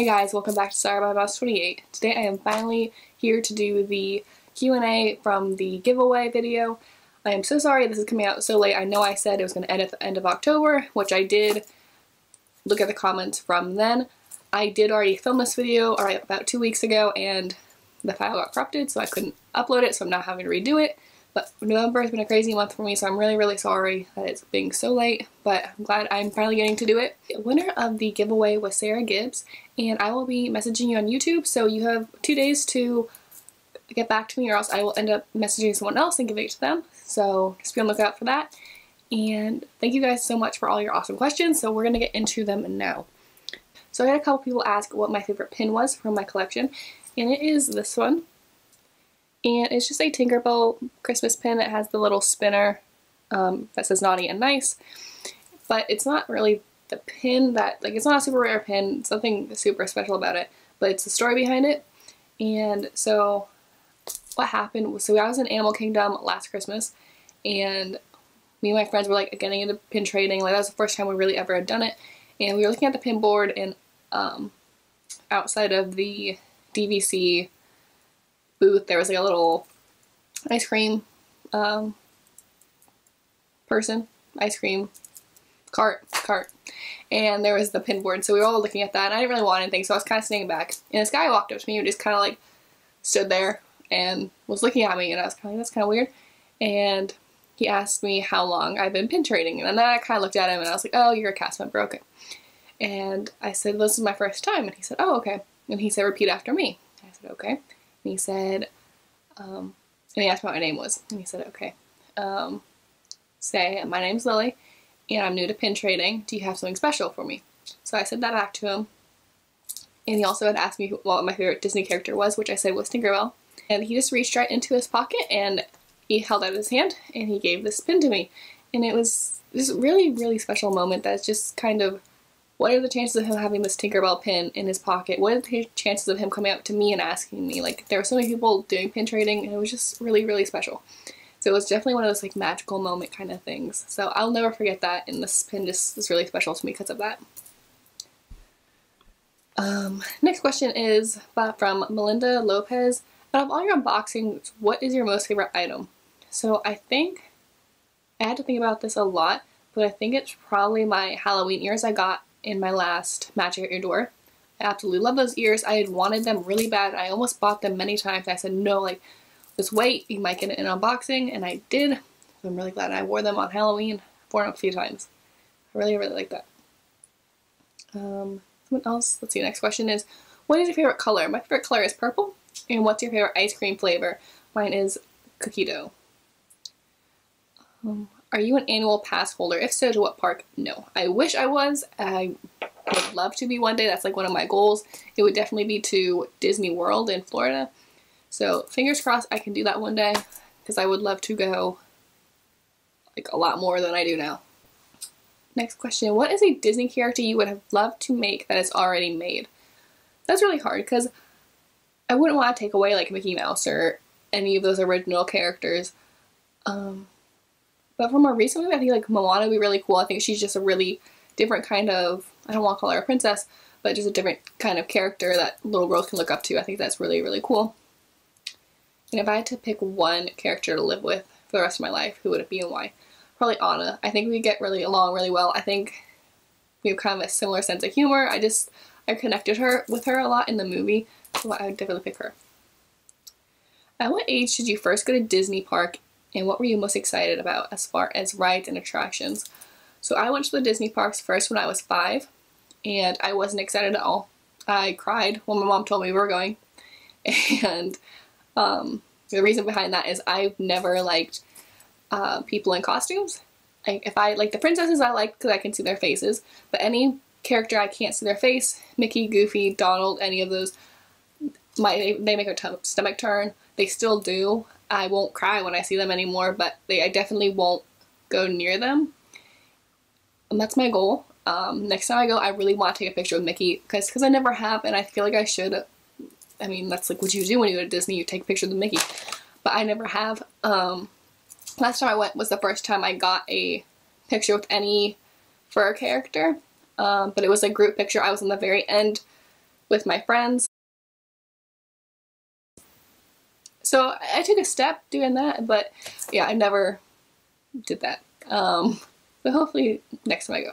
Hey guys, welcome back to Sorry by Mouse 28. Today I am finally here to do the Q&A from the giveaway video. I am so sorry this is coming out so late. I know I said it was going to end at the end of October, which I did. Look at the comments from then. I did already film this video about 2 weeks ago and the file got corrupted, so I couldn't upload it, so I'm now having to redo it. But November has been a crazy month for me, so I'm really sorry that it's being so late, but I'm glad I'm finally getting to do it. The winner of the giveaway was Sarah Gibbs, and I will be messaging you on YouTube, so you have 2 days to get back to me or else I will end up messaging someone else and giving it to them. So just be on the lookout for that. And thank you guys so much for all your awesome questions, so we're going to get into them now. So I had a couple people ask what my favorite pin was from my collection, and it is this one. And it's just a Tinkerbell Christmas pin. It has the little spinner that says naughty and nice, but it's not really the pin that, like, it's not a super rare pin. It's nothing super special about it, but it's the story behind it. And so what happened was, so I was in Animal Kingdom last Christmas, and me and my friends were like getting into pin trading. Like, that was the first time we really ever had done it, and we were looking at the pin board, and outside of the DVC booth there was like a little ice cream ice cream cart, and there was the pin board, so we were all looking at that, and I didn't really want anything, so I was kind of standing back, and this guy walked up to me and just kind of like stood there and was looking at me, and I was kind of like, that's kind of weird, and he asked me how long I've been pin trading, and then I kind of looked at him and I was like, oh, you're a cast member, okay. And I said, this is my first time, and he said, oh, okay. And he said, repeat after me. I said, okay. And he said, and he asked me what my name was, and he said, okay, say, my name's Lily, and I'm new to pin trading. Do you have something special for me? So I said that back to him, and he also had asked me what my favorite Disney character was, which I said was Tinkerbell, and he just reached right into his pocket, and he held out his hand, and he gave this pin to me, and it was this really special moment that's just kind of, what are the chances of him having this Tinkerbell pin in his pocket? What are the chances of him coming up to me and asking me? Like, there were so many people doing pin trading, and it was just really special. So it was definitely one of those like magical moment kind of things. So I'll never forget that, and this pin just is really special to me because of that. Next question is from Melinda Lopez. Out of all your unboxings, what is your most favorite item? So I think, I had to think about this a lot, but I think it's probably my Halloween ears I got in my last Magic at Your Door. I absolutely love those ears. I had wanted them really bad. I almost bought them many times. I said, no, like, just wait, you might get it in unboxing, and I did. So I'm really glad I wore them on Halloween. Worn them a few times. I really like that. Someone else, let's see, next question is, what is your favorite color? My favorite color is purple. And what's your favorite ice cream flavor? Mine is cookie dough. Are you an annual pass holder? If so, to what park? No. I wish I was. I would love to be one day. That's like one of my goals. It would definitely be to Disney World in Florida. So fingers crossed I can do that one day, because I would love to go like a lot more than I do now. Next question. What is a Disney character you would have loved to make that is already made? That's really hard, because I wouldn't want to take away like Mickey Mouse or any of those original characters. But from a recent movie, I think like Moana would be really cool. I think she's just a really different kind of, I don't want to call her a princess, but just a different kind of character that little girls can look up to. I think that's really cool. And if I had to pick one character to live with for the rest of my life, who would it be and why? Probably Anna. I think we get along really well. I think we have kind of a similar sense of humor. I connected with her a lot in the movie, so I would definitely pick her. At what age did you first go to Disney Park, and what were you most excited about as far as rides and attractions? So I went to the Disney parks first when I was 5, and I wasn't excited at all. I cried when my mom told me we were going, and the reason behind that is I've never liked people in costumes. If I like the princesses, I like because I can see their faces, but any character I can't see their face, Mickey, Goofy, Donald, any of those, they make a stomach turn. They still do. I won't cry when I see them anymore, but I definitely won't go near them. And that's my goal. Next time I go, I really want to take a picture with Mickey, because I never have, and I feel like I should. I mean, that's like what you do when you go to Disney, you take pictures with Mickey. But I never have. Last time I went was the first time I got a picture with any fur character. But it was a group picture. I was on the very end with my friends. So I took a step doing that, but yeah, I never did that. But hopefully next time I go.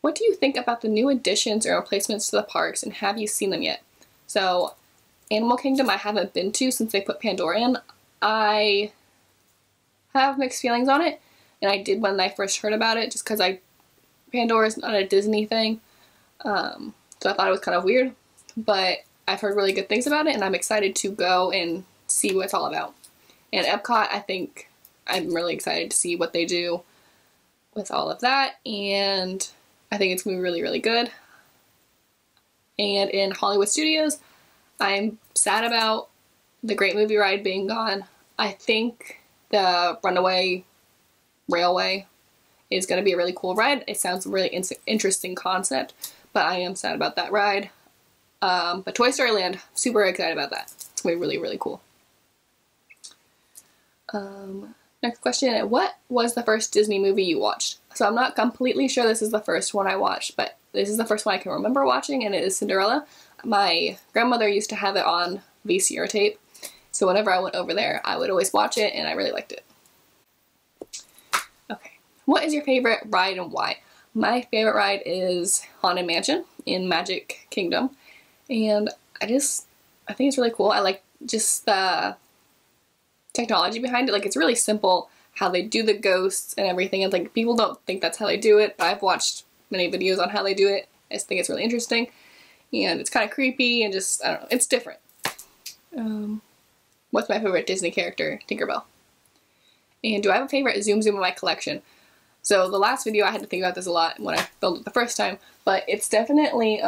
What do you think about the new additions or replacements to the parks, and have you seen them yet? So Animal Kingdom I haven't been to since they put Pandora in. I have mixed feelings on it, and I did when I first heard about it just because Pandora is not a Disney thing, so I thought it was kind of weird, but I've heard really good things about it and I'm excited to go and see what it's all about. And Epcot, I think I'm really excited to see what they do with all of that, and I think it's going to be really, really good. And in Hollywood Studios, I'm sad about the Great Movie Ride being gone. I think the Runaway Railway is going to be a really cool ride. It sounds a really interesting concept, but I am sad about that ride. But Toy Story Land, super excited about that. It's going to be really, really cool. Next question, what was the first Disney movie you watched? So I'm not completely sure this is the first one I watched, but this is the first one I can remember watching, and it is Cinderella. My grandmother used to have it on VCR tape, so whenever I went over there, I would always watch it, and I really liked it. Okay, what is your favorite ride and why? My favorite ride is Haunted Mansion in Magic Kingdom, and I think it's really cool. I like just the technology behind it. Like, it's really simple how they do the ghosts and everything. And like, people don't think that's how they do it, but I've watched many videos on how they do it. I just think it's really interesting, and it's kind of creepy and just, I don't know, it's different. What's my favorite Disney character? Tinkerbell. And do I have a favorite Zoom Zoom in my collection? So the last video I had to think about this a lot when I filmed it the first time, but it's definitely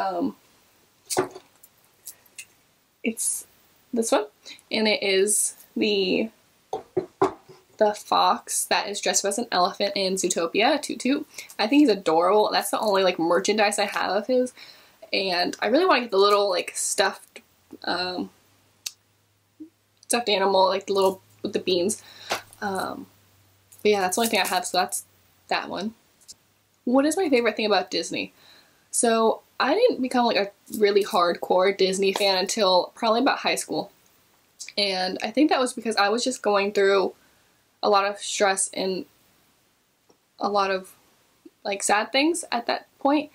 it's this one, and it is the fox that is dressed up as an elephant in Zootopia, Toot Toot. I think he's adorable. That's the only like merchandise I have of his, and I really want to get the little like stuffed animal, like the little with the beans. But yeah, that's the only thing I have, so that's that one. What is my favorite thing about Disney? So I didn't become like a really hardcore Disney fan until probably about high school. And I think that was because I was just going through a lot of stress and a lot of like sad things at that point.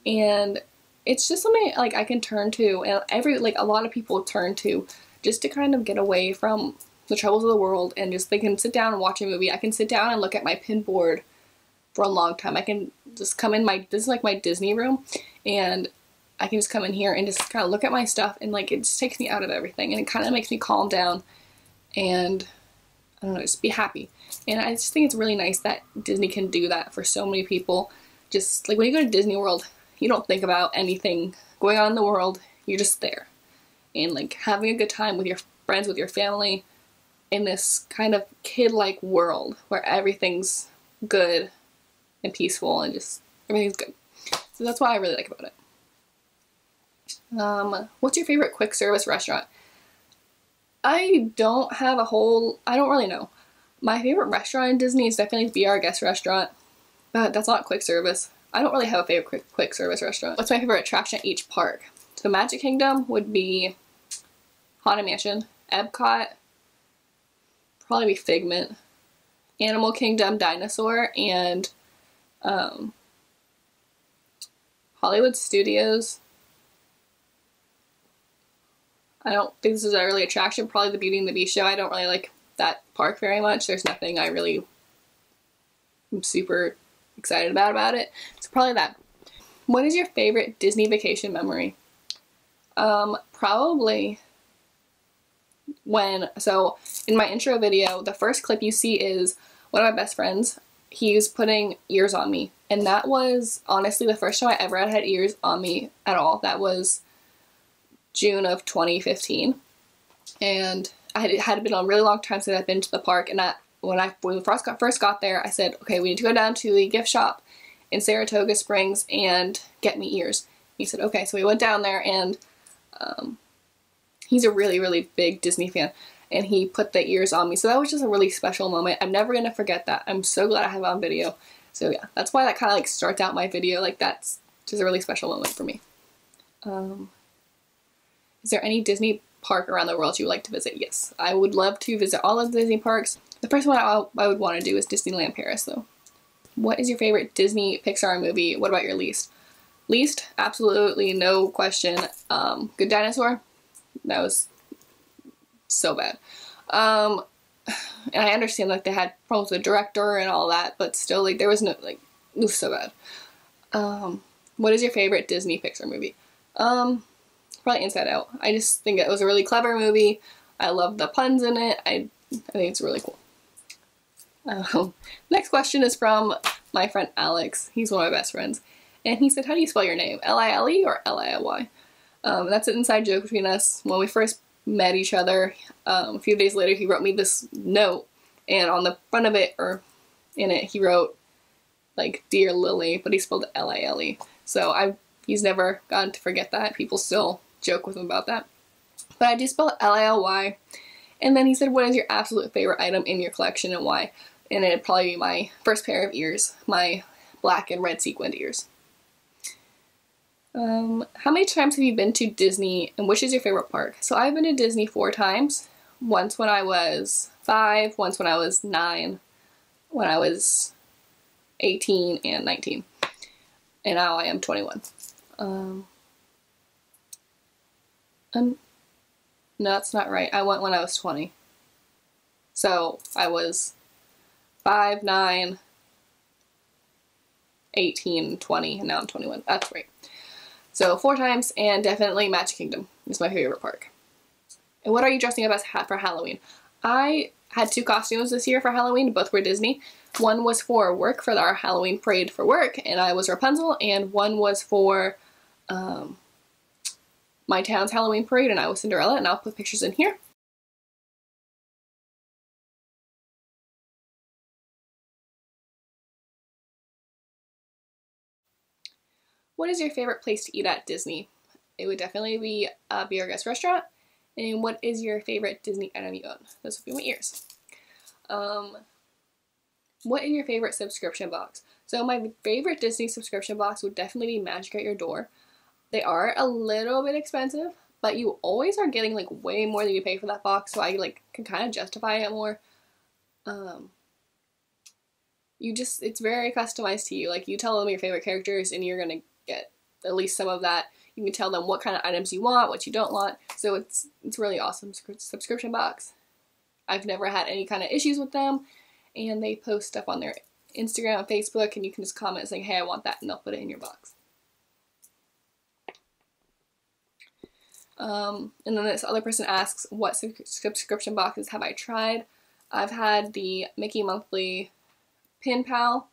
And it's just something like I can turn to, and a lot of people turn to, just to kind of get away from the troubles of the world, and just they can sit down and watch a movie. I can sit down and look at my pin board for a long time. I can just come in this is like my Disney room, and I can just come in here and just kind of look at my stuff, and like it just takes me out of everything, and it kind of makes me calm down and I don't know, just be happy. And I just think it's really nice that Disney can do that for so many people. Just like when you go to Disney World, you don't think about anything going on in the world, you're just there. And like having a good time with your friends, with your family, in this kind of kid-like world where everything's good and peaceful and just everything's good. So that's what I really like about it. What's your favorite quick service restaurant? I don't really know. My favorite restaurant in Disney is definitely the Be Our Guest restaurant, but that's not quick service. I don't really have a favorite quick service restaurant. What's my favorite attraction at each park? So Magic Kingdom would be Haunted Mansion, Epcot, probably be Figment, Animal Kingdom, Dinosaur, and Hollywood Studios. I don't think this is a really attraction. Probably the Beauty and the Beast show. I don't really like that park very much. There's nothing I really am super excited about it. So probably that. What is your favorite Disney vacation memory? Probably so in my intro video, the first clip you see is one of my best friends. He's putting ears on me, and that was honestly the first time I ever had ears on me at all. That was June of 2015, and it had been a really long time since I'd been to the park. And when we first got there, I said, okay, we need to go down to the gift shop in Saratoga Springs and get me ears. He said, okay. So we went down there, and he's a really, really big Disney fan, and he put the ears on me. So that was just a really special moment. I'm never gonna forget that. I'm so glad I have it on video. So yeah, that's why that kind of like starts out my video. Like, that's just a really special moment for me. Is there any Disney park around the world you would like to visit? Yes, I would love to visit all of the Disney parks. The first one I would want to do is Disneyland Paris though. What is your favorite Disney Pixar movie? What about your least? Least? Absolutely no question. Good Dinosaur. That was so bad. And I understand like they had problems with the director and all that, but still like there was no like it was so bad. What is your favorite Disney Pixar movie? Probably Inside Out. I just think it was a really clever movie. I love the puns in it. I think it's really cool. Next question is from my friend Alex. He's one of my best friends. And he said, how do you spell your name? L-I-L-E or L-I-L-Y? That's an inside joke between us. When we first met each other, a few days later he wrote me this note. And on the front of it, or in it, he wrote, like, Dear Lily, but he spelled it L-I-L-E. So he's never gotten to forget that. People still joke with him about that. But I do spell it L-I-L-Y. And then he said, what is your absolute favorite item in your collection and why? And it'd probably be my first pair of ears, my black and red sequined ears. How many times have you been to Disney and which is your favorite park? So I've been to Disney 4 times. Once when I was 5, once when I was 9, when I was 18 and 19. And now I am 21. No, that's not right. I went when I was 20. So I was 5, 9, 18, 20, and now I'm 21. That's right. So 4 times, and definitely Magic Kingdom is my favorite park. And what are you dressing up as for Halloween? I had 2 costumes this year for Halloween. Both were Disney. One was for work, for our Halloween parade for work, and I was Rapunzel, and one was for my town's Halloween parade, and I was Cinderella, and I'll put pictures in here. What is your favorite place to eat at Disney? It would definitely be a Be Our Guest restaurant. And what is your favorite Disney item you own? Those would be my ears. What is your favorite subscription box? So my favorite Disney subscription box would definitely be Magic at Your Door. They are a little bit expensive, but you always are getting like way more than you pay for that box, so I like can kind of justify it more. It's very customized to you. Like you tell them your favorite characters and you're gonna get at least some of that. You can tell them what kind of items you want, what you don't want. So it's really awesome subscription box. I've never had any kind of issues with them, and they post stuff on their Instagram and Facebook, and you can just comment saying, hey, I want that, and they'll put it in your box. And then this other person asks, what subscription boxes have I tried? I've had the Mickey Monthly Pin Pal,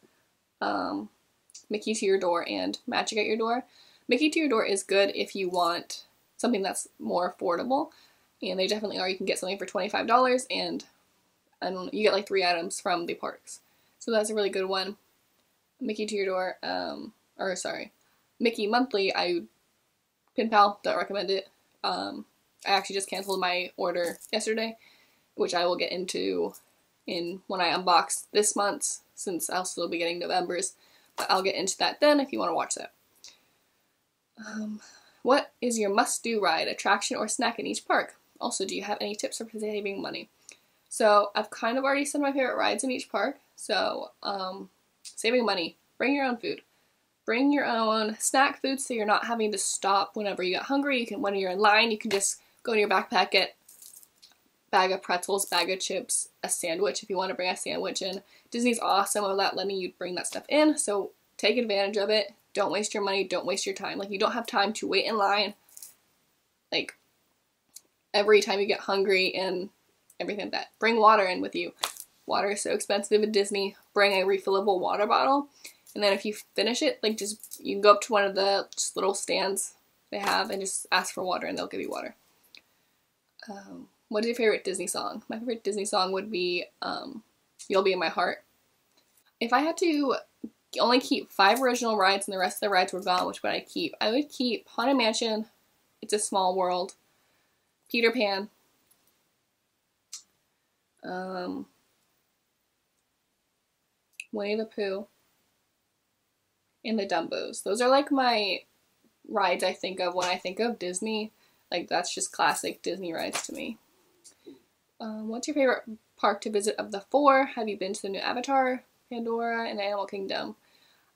Mickey to Your Door, and Magic at Your Door. Mickey to Your Door is good if you want something that's more affordable, and they definitely are. You can get something for $25, and I don't know, you get like 3 items from the parks. So that's a really good one. Mickey to Your Door, Mickey Monthly, Pin Pal, don't recommend it. I actually just canceled my order yesterday, which I will get into when I unbox this month, since I'll still be getting November's. But I'll get into that then if you want to watch that. What is your must-do ride, attraction, or snack in each park? Also, do you have any tips for saving money? So I've kind of already said my favorite rides in each park. So saving money, bring your own food. Bring your own snack food so you're not having to stop whenever you get hungry. When you're in line, you can just go in your backpack, get a bag of pretzels, bag of chips, a sandwich if you want to bring a sandwich in. Disney's awesome about letting you bring that stuff in, so take advantage of it. Don't waste your money, don't waste your time. Like, you don't have time to wait in line, like, every time you get hungry and everything like that. Bring water in with you. Water is so expensive at Disney. Bring a refillable water bottle. And then if you finish it, like, you can go up to one of the just little stands they have and just ask for water and they'll give you water. What is your favorite Disney song? My favorite Disney song would be You'll Be in My Heart. If I had to only keep 5 original rides and the rest of the rides were gone, which would I keep? I would keep Haunted Mansion, It's a Small World, Peter Pan, Winnie the Pooh, and the Dumbos. Those are like my rides I think of when I think of Disney. Like, that's just classic Disney rides to me. What's your favorite park to visit of the 4? Have you been to the new Avatar, Pandora, and Animal Kingdom?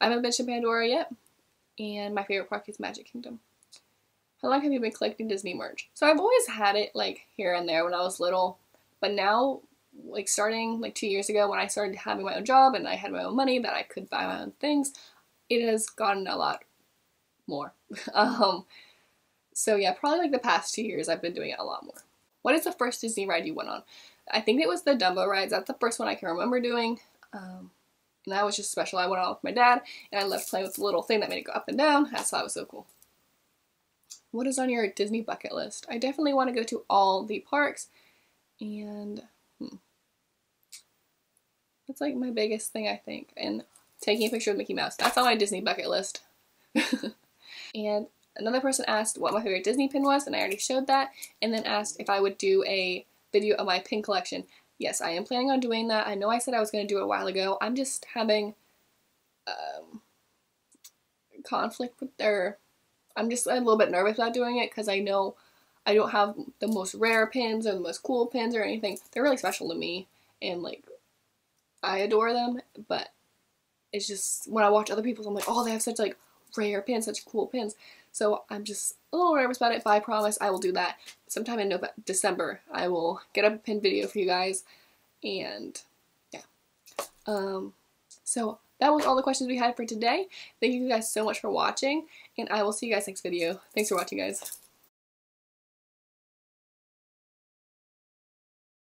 I haven't been to Pandora yet, and my favorite park is Magic Kingdom. How long have you been collecting Disney merch? So I've always had it, like, here and there when I was little, but now, like, starting, like, 2 years ago when I started having my own job and I had my own money that I could buy my own things, it has gotten a lot more. So yeah, probably, like, the past 2 years I've been doing it a lot more. What is the first Disney ride you went on? I think it was the Dumbo rides. That's the first one I can remember doing. And that was just special. I went on with my dad, and I loved playing with the little thing that made it go up and down. I thought it was so cool. What is on your Disney bucket list? I definitely want to go to all the parks, and that's like my biggest thing, I think. And taking a picture of Mickey Mouse. That's on my Disney bucket list. And another person asked what my favorite Disney pin was, and I already showed that, and then asked if I would do a video of my pin collection. Yes, I am planning on doing that. I know I said I was going to do it a while ago. I'm just having conflict with I'm just a little bit nervous about doing it because I know I don't have the most rare pins or the most cool pins or anything. They're really special to me, and like, I adore them, but it's just when I watch other people, I'm like, oh, they have such like rare pins, such cool pins. So I'm just a little nervous about it, but I promise I will do that sometime in December. I will get up a pin video for you guys, and yeah. So that was all the questions we had for today. Thank you guys so much for watching, and I will see you guys next video. Thanks for watching, guys.